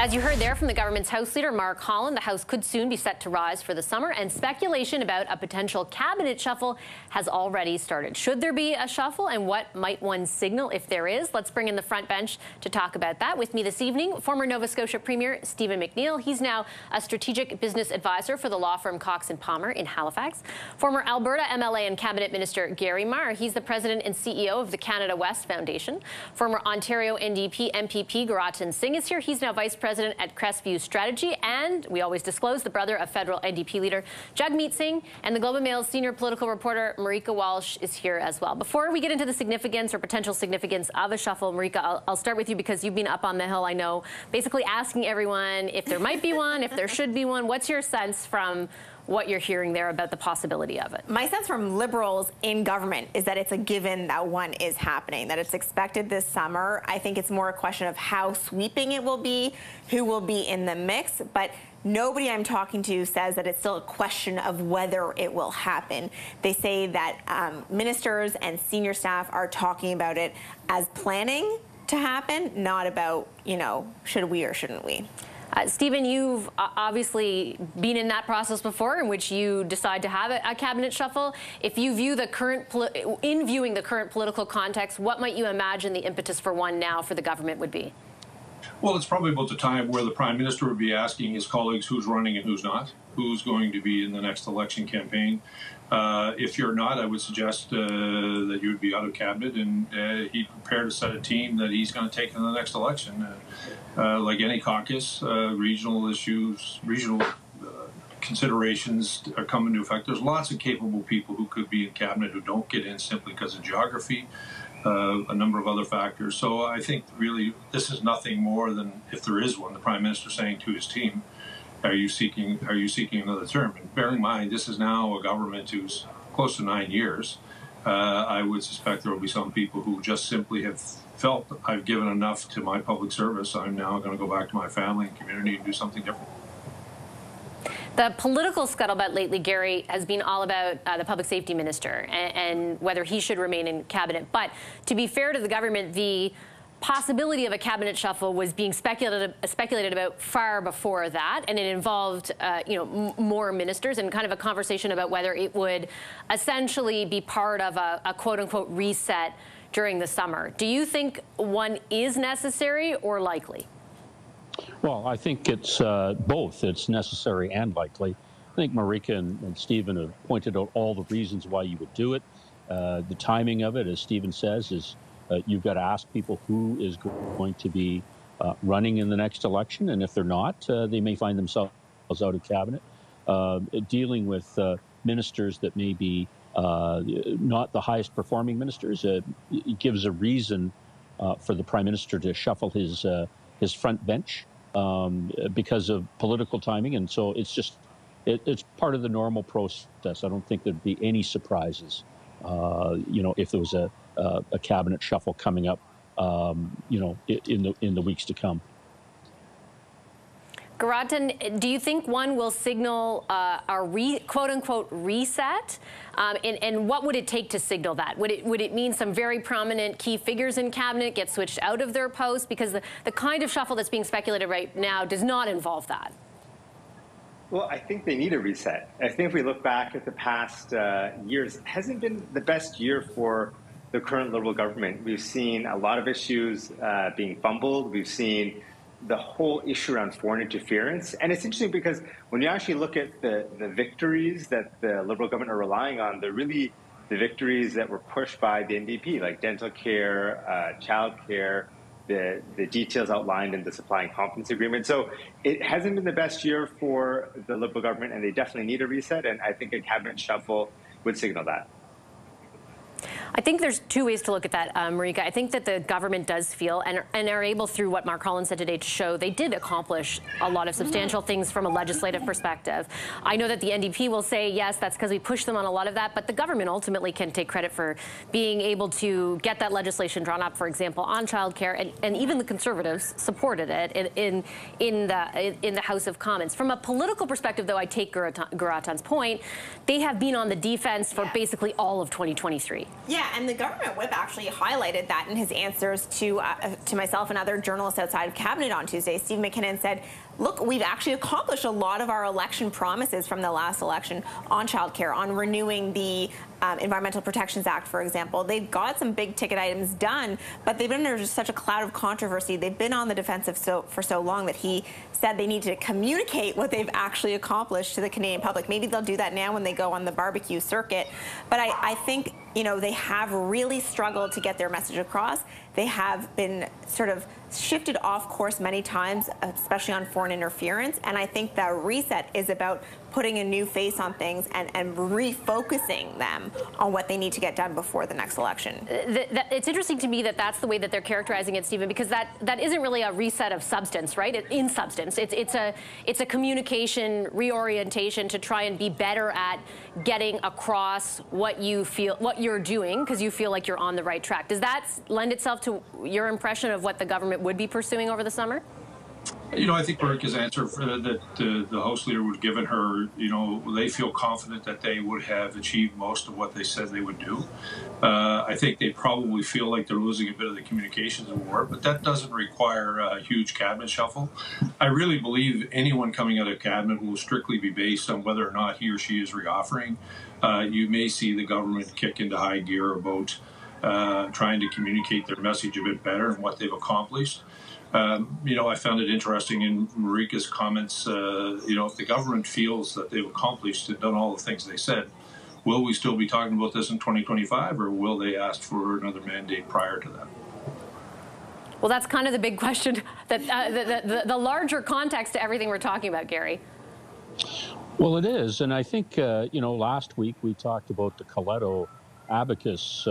As you heard there from the government's House Leader, Mark Holland, the House could soon be set to rise for the summer, and speculation about a potential cabinet shuffle has already started. Should there be a shuffle, and what might one signal if there is? Let's bring in the front bench to talk about that. With me this evening, former Nova Scotia Premier Stephen McNeil. He's now a strategic business advisor for the law firm Cox & Palmer in Halifax. Former Alberta MLA and Cabinet Minister Gary Mar. He's the president and CEO of the Canada West Foundation. Former Ontario NDP MPP Guratan Singh is here. He's now vice president at Crestview Strategy, and we always disclose the brother of federal NDP leader Jagmeet Singh, and the Globe and Mail's senior political reporter Marika Walsh is here as well. Before we get into the significance or potential significance of a shuffle, Marika, I'll start with you because you've been up on the Hill, I know, basically asking everyone if there might be one, if there should be one. What's your sense from what you're hearing there about the possibility of it? My sense from Liberals in government is that it's a given that one is happening, that it's expected this summer. I think it's more a question of how sweeping it will be, who will be in the mix, but nobody I'm talking to says that it's still a question of whether it will happen. They say that ministers and senior staff are talking about it as planning to happen, not about, you know, should we or shouldn't we. Stephen, you've obviously been in that process before in which you decide to have a cabinet shuffle. If you view the current, viewing the current political context, what might you imagine the impetus for one now for the government would be? Well, it's probably about the time where the Prime Minister would be asking his colleagues who's running and who's not, who's going to be in the next election campaign. If you're not, I would suggest that you would be out of cabinet and he'd prepare to set a team that he's going to take in the next election. Like any caucus, regional issues, regional considerations are coming into effect. There's lots of capable people who could be in cabinet who don't get in simply because of geography, a number of other factors. So I think really this is nothing more than, if there is one, the Prime Minister saying to his team, are you seeking another term? And bear in mind, this is now a government who's close to 9 years. I would suspect there will be some people who just simply have felt I've given enough to my public service. I'm now going to go back to my family and community and do something different. The political scuttlebutt lately, Gary, has been all about the public safety minister and whether he should remain in cabinet. But to be fair to the government, the possibility of a cabinet shuffle was being speculated about far before that, and it involved more ministers and kind of a conversation about whether it would essentially be part of a quote-unquote reset during the summer. Do you think one is necessary or likely? Well, I think it's both. It's necessary and likely. I think Marika and Stephen have pointed out all the reasons why you would do it. The timing of it, as Stephen says, is you've got to ask people who is going to be running in the next election, and if they're not, they may find themselves out of cabinet. Dealing with ministers that may be not the highest performing ministers, it gives a reason for the Prime Minister to shuffle his front bench because of political timing, and so it's just it's part of the normal process. I don't think there'd be any surprises, if there was a cabinet shuffle coming up, in the weeks to come. Guratan, do you think one will signal a quote-unquote reset? And what would it take to signal that? Would it mean some very prominent key figures in cabinet get switched out of their posts? Because the kind of shuffle that's being speculated right now does not involve that. Well, I think they need a reset. I think if we look back at the past years, it hasn't been the best year for the current Liberal government. We've seen a lot of issues being fumbled. We've seen the whole issue around foreign interference. And it's interesting because when you actually look at the victories that the Liberal government are relying on, they're really the victories that were pushed by the NDP, like dental care, child care, the details outlined in the supply and confidence agreement. So it hasn't been the best year for the Liberal government, and they definitely need a reset. And I think a cabinet shuffle would signal that. I think there's two ways to look at that, Marika. I think that the government does feel and are able, through what Mark Holland said today, to show they did accomplish a lot of substantial things from a legislative perspective. I know that the NDP will say, yes, that's because we pushed them on a lot of that, but the government ultimately can take credit for being able to get that legislation drawn up, for example, on childcare, and even the Conservatives supported it in the House of Commons. From a political perspective, though, I take Guratan's point. They have been on the defense for basically all of 2023. Yeah, Yeah, and the government whip actually highlighted that in his answers to myself and other journalists outside of cabinet on Tuesday. Steve McKinnon said, look, we've actually accomplished a lot of our election promises from the last election on childcare, on renewing the Environmental Protections Act, for example. They've got some big ticket items done, but they've been under just such a cloud of controversy. They've been on the defensive for so long that he said they need to communicate what they've actually accomplished to the Canadian public. Maybe they'll do that now when they go on the barbecue circuit. But I think, you know, they have really struggled to get their message across. They have been sort of shifted off course many times, especially on foreign interference. And I think that reset is about putting a new face on things and refocusing them on what they need to get done before the next election. It's interesting to me that that's the way that they're characterizing it, Stephen, because that isn't really a reset of substance, right? In substance, it's a communication reorientation to try and be better at getting across what you feel, what you're doing, because you feel like you're on the right track. Does that lend itself to your impression of what the government would be pursuing over the summer? You know, I think Marika's answer that the House Leader was given her, you know, they feel confident that they would have achieved most of what they said they would do. I think they probably feel like they're losing a bit of the communications war, but that doesn't require a huge cabinet shuffle. I really believe anyone coming out of cabinet will strictly be based on whether or not he or she is reoffering. You may see the government kick into high gear about trying to communicate their message a bit better and what they've accomplished. You know, I found it interesting in Marika's comments, you know, if the government feels that they've accomplished and done all the things they said, will we still be talking about this in 2025, or will they ask for another mandate prior to that? Well, that's kind of the big question, that the larger context to everything we're talking about, Gary. Well, it is. And I think, you know, last week we talked about the Coletto Abacus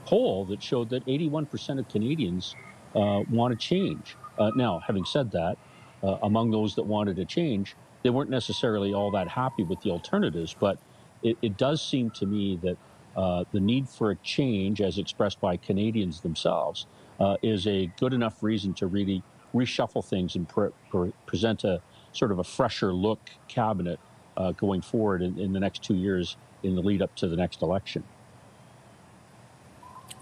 poll that showed that 81% of Canadians want to change. Now, having said that, among those that wanted to change, they weren't necessarily all that happy with the alternatives, but it does seem to me that the need for a change, as expressed by Canadians themselves, is a good enough reason to really reshuffle things and present a sort of a fresher look cabinet going forward in the next 2 years in the lead up to the next election.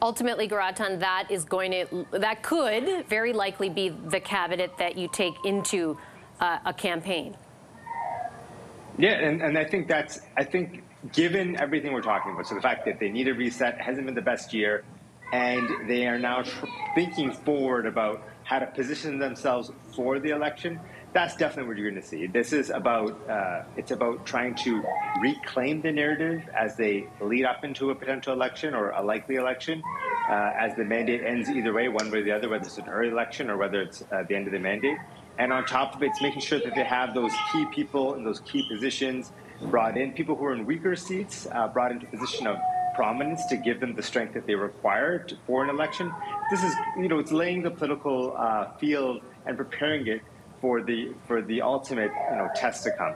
Ultimately, Garatan, that could very likely be the cabinet that you take into a campaign. Yeah, and I think given everything we're talking about, so the fact that they need a reset, hasn't been the best year, and they are now thinking forward about how to position themselves for the election, that's definitely what you're going to see. This is about, it's about trying to reclaim the narrative as they lead up into a potential election or a likely election, as the mandate ends either way, one way or the other, whether it's an early election or whether it's the end of the mandate. And on top of it, it's making sure that they have those key people in those key positions brought in, people who are in weaker seats, brought into a position of prominence to give them the strength that they require for an election. This is, you know, it's laying the political field and preparing it for the ultimate, you know, test to come.